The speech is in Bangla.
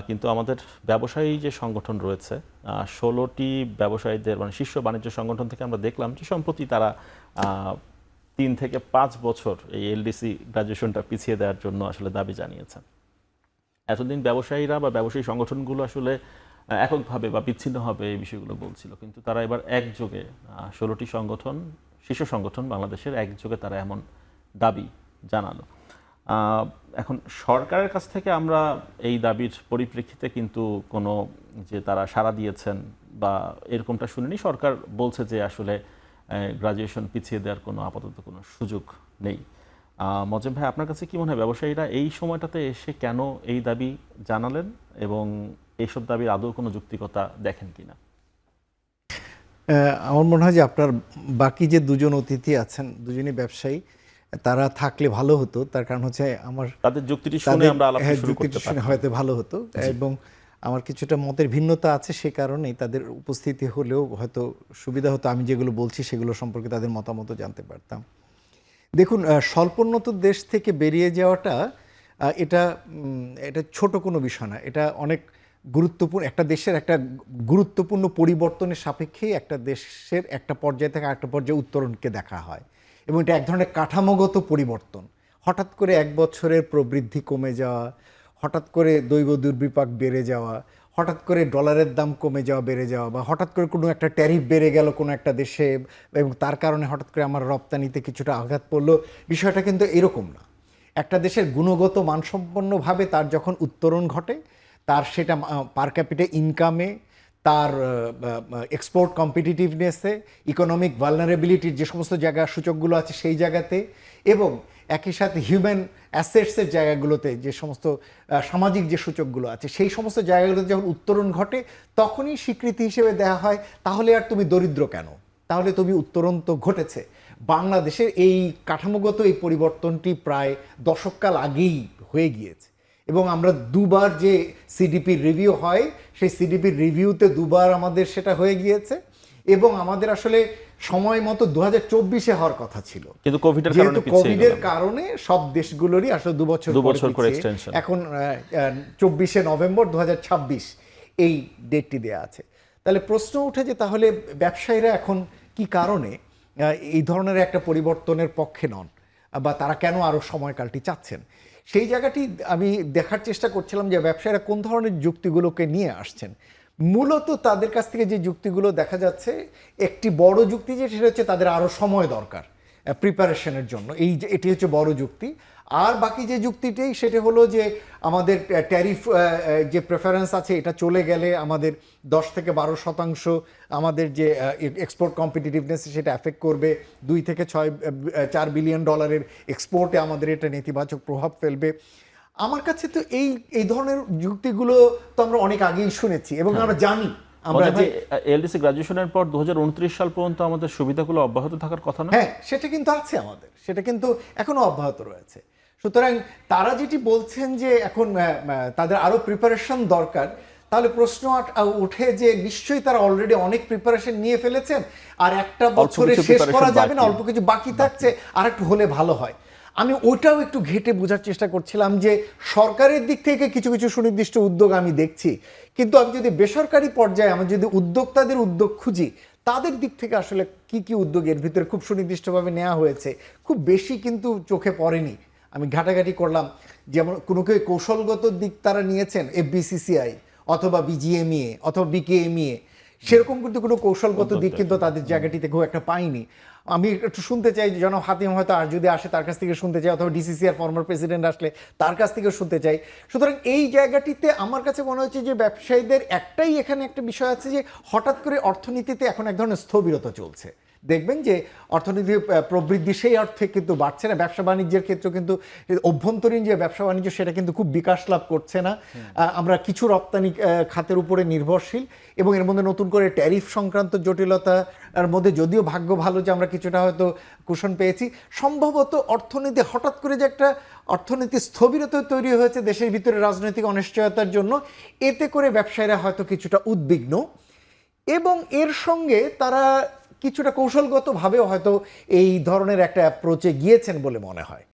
কিন্তু আমাদের ব্যবসায়ী যে সংগঠন রয়েছে ১৬টি ব্যবসায়ীদের মানে শীর্ষ বাণিজ্য সংগঠন থেকে আমরা দেখলাম যে সম্প্রতি তারা ৩ থেকে ৫ বছর এই এলডিসি গ্রাজুয়েশনটা পিছিয়ে দেওয়ার জন্য আসলে দাবি জানিয়েছেন। এতদিন ব্যবসায়ীরা বা ব্যবসায়ী সংগঠনগুলো আসলে এককভাবে বা বিচ্ছিন্নভাবে এই বিষয়গুলো বলছিল, কিন্তু তারা এবার একযোগে ১৬টি সংগঠন, শীর্ষ সংগঠন বাংলাদেশের একযোগে তারা এমন দাবি জানালো। এখন সরকারের কাছ থেকে আমরা এই দাবির পরিপ্রেক্ষিতে কিন্তু কোনো যে তারা সাড়া দিয়েছেন বা এরকমটা শুনিনি। সরকার বলছে যে আসলে গ্রাজুয়েশন পিছিয়ে দেওয়ার কোনো আপাতত কোনো সুযোগ নেই। মজেম ভাই, আপনার কাছে কি মনে হয় ব্যবসায়ীরা এই সময়টাতে এসে কেন এই দাবি জানালেন এবং এইসব দাবির আদৌ কোনো যুক্তিকতা দেখেন কিনা? আমার মনে হয় যে আপনার বাকি যে দুজন অতিথি আছেন, দুজনই ব্যবসায়ী, তারা থাকলে ভালো হতো। তার কারণ হচ্ছে আমার তাদের যুক্তিটি শুনে আমরা আলাপ শুরু করতে পারি, হয়তো ভালো হতো। এবং আমার কিছুটা মতের ভিন্নতা আছে, সে কারণেই তাদের উপস্থিতি হলেও হয়তো সুবিধা হতো। আমি যেগুলো বলছি সেগুলো সম্পর্কে তাদের মতামতও জানতে পারতাম। দেখুন, স্বল্পোন্নত দেশ থেকে বেরিয়ে যাওয়াটা এটা ছোট কোনো বিষয় না। এটা অনেক গুরুত্বপূর্ণ, একটা দেশের একটা গুরুত্বপূর্ণ পরিবর্তনের সাপেক্ষেই একটা দেশের একটা পর্যায় থেকে আরেকটা পর্যায়ে উত্তরণকে দেখা হয়, এবং এটা এক ধরনের কাঠামোগত পরিবর্তন। হঠাৎ করে এক বছরের প্রবৃদ্ধি কমে যাওয়া, হঠাৎ করে দৈব দুর্বিপাক বেড়ে যাওয়া, হঠাৎ করে ডলারের দাম কমে যাওয়া, বেড়ে যাওয়া, বা হঠাৎ করে কোনো একটা ট্যারিফ বেড়ে গেল কোনো একটা দেশে এবং তার কারণে হঠাৎ করে আমার রপ্তানিতে কিছুটা আঘাত পড়লো, বিষয়টা কিন্তু এরকম না। একটা দেশের গুণগত মানসম্পন্নভাবে তার যখন উত্তরণ ঘটে, তার সেটা পার ক্যাপিটা ইনকামে, তার এক্সপোর্ট কম্পিটিটিভনেসে, ইকোনমিক ভালনারেবিলিটির যে সমস্ত জায়গা সূচকগুলো আছে সেই জায়গাতে, এবং একই সাথে হিউম্যান অ্যাসেটসের জায়গাগুলোতে যে সমস্ত সামাজিক যে সূচকগুলো আছে সেই সমস্ত জায়গাগুলোতে যখন উত্তরণ ঘটে, তখনই স্বীকৃতি হিসেবে দেওয়া হয় তাহলে আর তুমি দরিদ্র কেন, তাহলে তুমি উত্তরণ তো ঘটেছে। বাংলাদেশের এই কাঠামোগত এই পরিবর্তনটি প্রায় দশককাল আগেই হয়ে গিয়েছে, এবং আমরা দুবার যে সিডিপির রিভিউ হয় সেই সিডিপির রিভিউতে দুবার আমাদের সেটা হয়ে গিয়েছে, এবং আমাদের আসলে সময় মতো 2024-এ হওয়ার কথা ছিল, কিন্তু কোভিডের কারণে সব দেশগুলোরই আসলে 2 বছর করে এক্সটেনশন। এখন 24শে নভেম্বর 2026 এই ডেটটি দেয়া আছে। তাহলে প্রশ্ন উঠে যে তাহলে ব্যবসায়ীরা এখন কি কারণে এই ধরনের একটা পরিবর্তনের পক্ষে নন, বা তারা কেন আরও সময়কালটি চাচ্ছেন? সেই জায়গাটি আমি দেখার চেষ্টা করছিলাম যে ব্যবসায়ীরা কোন ধরনের যুক্তিগুলোকে নিয়ে আসছেন। মূলত তাদের কাছ থেকে যে যুক্তিগুলো দেখা যাচ্ছে, একটি বড় যুক্তি যে সেটা হচ্ছে তাদের আরও সময় দরকার প্রিপারেশনের জন্য, এটি হচ্ছে বড় যুক্তি। আর বাকি যে যুক্তিটি সেটা হলো যে আমাদের ট্যারিফ যে প্রেফারেন্স আছে এটা চলে গেলে আমাদের 10 থেকে 12% আমাদের যে এক্সপোর্ট কম্পিটিটিভনেস সেটা অ্যাফেক্ট করবে, 2 থেকে 4 বিলিয়ন ডলারের এক্সপোর্টে আমাদের এটা নেতিবাচক প্রভাব ফেলবে। আমার কাছে তো এই ধরনের যুক্তিগুলো তো আমরা অনেক আগেই শুনেছি এবং আমরা জানি। আমরা যে এলডিসি গ্রাজুয়েশনের পর 2029 সাল পর্যন্ত আমাদের সুবিধাগুলো অব্যাহত থাকার কথা না? হ্যাঁ, সেটা কিন্তু আছে আমাদের, সেটা কিন্তু এখনো অব্যাহত রয়েছে। সুতরাং তারা যেটি বলছেন যে এখন তাদের আরো প্রিপারেশন দরকার, তাহলে প্রশ্ন উঠে যে নিশ্চয়ই তারা অলরেডি অনেক প্রিপারেশন নিয়ে ফেলেছেন, আর একটা বছরে শেষ করা যাবে না, অল্প কিছু বাকি থাকছে, আর একটু হলে ভালো হয়। আমি ওইটাও একটু ঘেটে বোঝার চেষ্টা করছিলাম যে সরকারের দিক থেকে কিছু কিছু সুনির্দিষ্ট উদ্যোগ আমি দেখছি, কিন্তু আমি যদি বেসরকারি পর্যায়ে আমি যদি উদ্যোক্তাদের উদ্যোগ খুঁজি, তাদের দিক থেকে আসলে কি কি উদ্যোগ এর ভিতরে খুব সুনির্দিষ্টভাবে নেওয়া হয়েছে খুব বেশি কিন্তু চোখে পড়েনি। আমি ঘাটাঘাটি করলাম, যেমন কোনো কেউ কৌশলগত দিক তারা নিয়েছেন, এফবিসিসিআই অথবা বিজিএমইএ অথবা বিকেএমইএ, সেরকম কিন্তু কোনো কৌশলগত দিক কিন্তু তাদের জায়গাটিতে খুব একটা পাইনি। আমি একটু শুনতে চাই যে জনাব হাতিম হয়তো আর যদি আসে তার কাছ থেকে শুনতে চাই, অথবা ডিসিসিআর ফর্মার প্রেসিডেন্ট আসলে তার কাছ থেকে শুনতে চাই। সুতরাং এই জায়গাটিতে আমার কাছে মনে হচ্ছে যে ব্যবসায়ীদের একটাই এখানে একটা বিষয় আছে যে হঠাৎ করে অর্থনীতিতে এখন এক ধরনের স্থবিরতা চলছে। দেখবেন যে অর্থনীতির প্রবৃদ্ধি সেই অর্থে কিন্তু বাড়ছে না, ব্যবসা বাণিজ্যের ক্ষেত্রে কিন্তু অভ্যন্তরীণ যে ব্যবসা বাণিজ্য সেটা কিন্তু খুব বিকাশ লাভ করছে না। আমরা কিছু রপ্তানি খাতের উপরে নির্ভরশীল, এবং এর মধ্যে নতুন করে ট্যারিফ সংক্রান্ত জটিলতার মধ্যে যদিও ভাগ্য ভালো যে আমরা কিছুটা হয়তো কুশন পেয়েছি, সম্ভবত অর্থনীতি হঠাৎ করে যে একটা অর্থনীতি স্থবিরতা তৈরি হয়েছে দেশের ভিতরে রাজনৈতিক অনিশ্চয়তার জন্য, এতে করে ব্যবসায়ীরা হয়তো কিছুটা উদ্বিগ্ন, এবং এর সঙ্গে তারা কিছুটা কৌশলগতভাবেও হয়তো এই ধরনের একটা অ্যাপ্রোচে গিয়েছেন বলে মনে হয়।